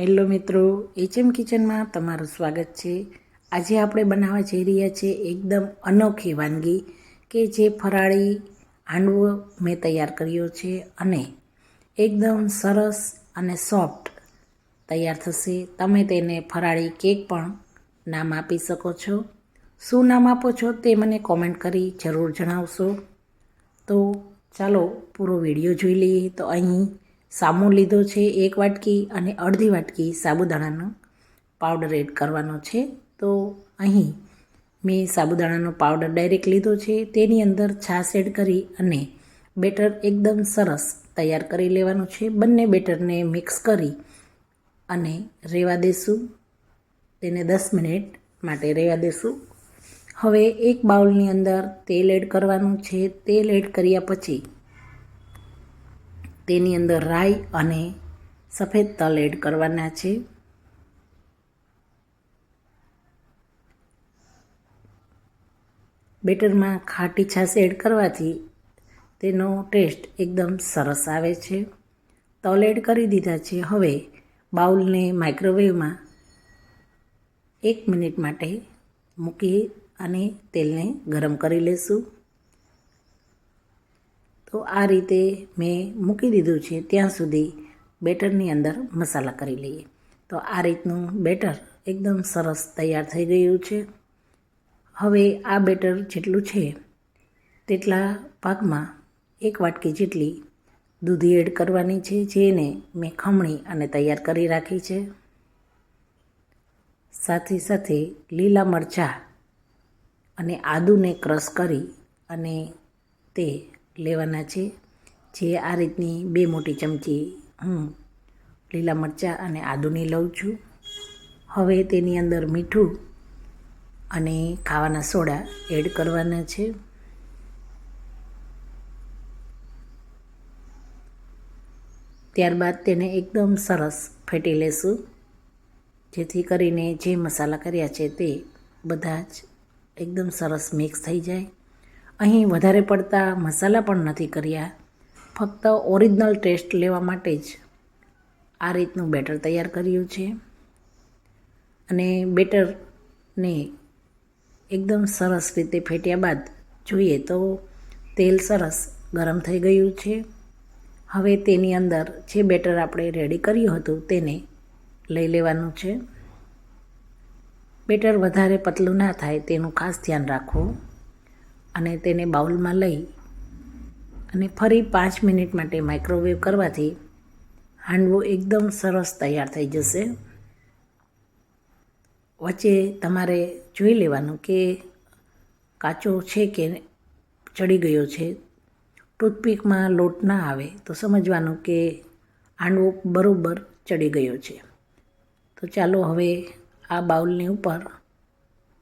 Hello મિત્રો, HM કિચનમાં તમારું સ્વાગત છે। આજે આપણે બનાવવા જઈ રહ્યા છીએ એકદમ અનોખી વાનગી કે જે ફરાળી હાંડવો મેં તૈયાર કર્યો છે અને એકદમ સરસ અને સોફ્ટ તૈયાર થશે। તમે તેને ફરાળી કેક પણ નામ આપી શકો છો। શું નામ આપો છો તે મને કોમેન્ટ કરી જરૂર જણાવશો। તો ચાલો પૂરો વિડીયો જોઈ લઈએ। તો અહીં સામો લીધો છે 1 વાટકી અને અડધી વાટકી સાબુદાણાનો પાવડર એડ કરવાનો છે। તો અહીં મેં સાબુદાણાનો પાવડર ડાયરેક્ટ લીધો છે, તેની અંદર છાશ એડ કરી અને બેટર એકદમ સરસ તૈયાર કરી લેવાનું છે। બંને બેટરને મિક્સ કરી અને રહેવા દેશું, તેને 10 મિનિટ માટે રહેવા દેશું। હવે એક બાઉલની અંદર તેલ એડ કરવાનું છે। તેલ એડ કર્યા પછી તેની અંદર રાઈ અને સફેદ તલ એડ કરવાના છે। બેટરમાં ખાટી છાશ એડ કરવાથી તેનો ટેસ્ટ એકદમ સરસ આવે છે। તલ એડ કરી દીધા છે। હવે બાઉલને માઇક્રોવેવમાં 1 મિનિટ માટે મૂકી અને તેલને ગરમ કરી લેશું। તો આ રીતે મેં મૂકી દીધું છે, ત્યાં સુધી બેટરની અંદર મસાલા કરી લઈએ। તો આ રીતનું બેટર એકદમ સરસ તૈયાર થઈ ગયું છે। હવે આ બેટર જેટલું છે તેટલા ભાગમાં 1 વાટકી જેટલી દૂધી એડ કરવાની છે, જેને મેં ખમણી અને તૈયાર કરી રાખી છે। સાથે સાથે લીલા મરચાં અને આદુને ક્રશ કરી અને તે લેવાના છે, જે આ રીતની 2 મોટી ચમચી હું લીલા મરચાં અને આદુની લઉં છું। હવે તેની અંદર મીઠું અને ખાવાના સોડા એડ કરવાના છે। ત્યારબાદ તેને એકદમ સરસ ફેટી લેશું, જેથી કરીને જે મસાલા કર્યા છે તે બધા જ એકદમ સરસ મિક્સ થઈ જાય। અહીં વધારે પડતા મસાલા પણ નથી કર્યા, ફક્ત ઓરિજિનલ ટેસ્ટ લેવા માટે જ આ રીતનું બેટર તૈયાર કર્યું છે। અને બેટરને એકદમ સરસ રીતે ફેટ્યા બાદ જોઈએ તો તેલ સરસ ગરમ થઈ ગયું છે। હવે તેની અંદર જે બેટર આપણે રેડી કર્યું હતું તેને લઈ લેવાનું છે। બેટર વધારે પતલું ના થાય તેનું ખાસ ધ્યાન રાખવું અને તેને બાઉલમાં લઈ અને ફરી 5 મિનિટ માટે માઇક્રોવેવ કરવાથી હાંડવો એકદમ સરસ તૈયાર થઈ જશે। વચ્ચે તમારે જોઈ લેવાનું કે કાચો છે કે ચડી ગયો છે। ટૂથપીકમાં લોટ ના આવે તો સમજવાનું કે હાંડવો બરોબર ચડી ગયો છે। તો ચાલો હવે આ બાઉલની ઉપર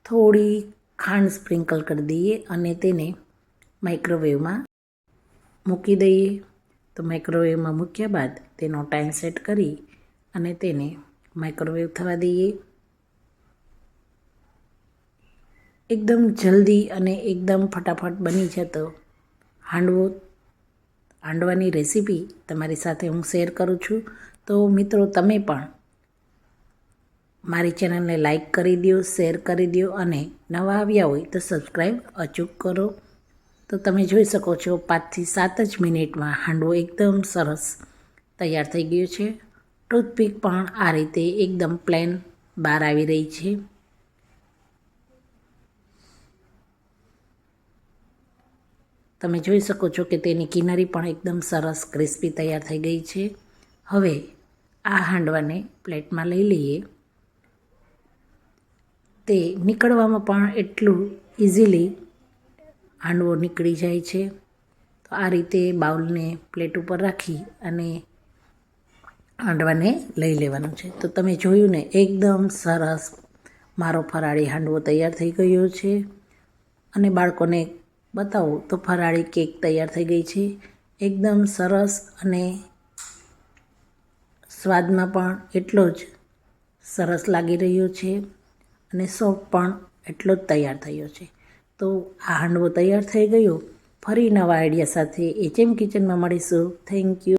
થોડી ખાંડ સ્પ્રિંકલ કરી દઈએ અને તેને માઇક્રોવેવમાં મૂકી દઈએ। તો માઇક્રોવેવમાં મૂક્યા બાદ તેનો ટાઈમ સેટ કરી અને તેને માઇક્રોવેવ થવા દઈએ। એકદમ જલ્દી અને એકદમ ફટાફટ બની જતો હાંડવાની રેસીપી તમારી સાથે હું શેર કરું છું। તો મિત્રો, તમે પણ મારી ચેનલને લાઈક કરી દો, શેર કરી દો અને નવા આવ્યા હોય તો સબસ્ક્રાઈબ અચૂક કરો। તો તમે જોઈ શકો છો 5 થી 7 જ મિનિટમાં હાંડવો એકદમ સરસ તૈયાર થઈ ગયો છે। ટૂથપીક પણ આ રીતે એકદમ પ્લેન બહાર આવી રહી છે। તમે જોઈ શકો છો કે તેની કિનારી પણ એકદમ સરસ ક્રિસ્પી તૈયાર થઈ ગઈ છે। હવે આ હાંડવાને પ્લેટમાં લઈ લઈએ। તે નીકળવામાં પણ એટલું ઇઝીલી હાંડવો નીકળી જાય છે। તો આ રીતે બાઉલને પ્લેટ ઉપર રાખી અને હાંડવાને લઈ લેવાનું છે। તો તમે જોયું ને, એકદમ સરસ મારો ફરાળી હાંડવો તૈયાર થઈ ગયો છે। અને બાળકોને બતાવો તો ફરાળી કેક તૈયાર થઈ ગઈ છે। એકદમ સરસ અને સ્વાદમાં પણ એટલો જ સરસ લાગી રહ્યો છે અને સોફ્ટ પણ એટલો જ તૈયાર થયો છે। તો આ હાંડવો તૈયાર થઈ ગયો। ફરી નવા આઈડિયા સાથે એચએમ કિચનમાં મળીશું। Thank you.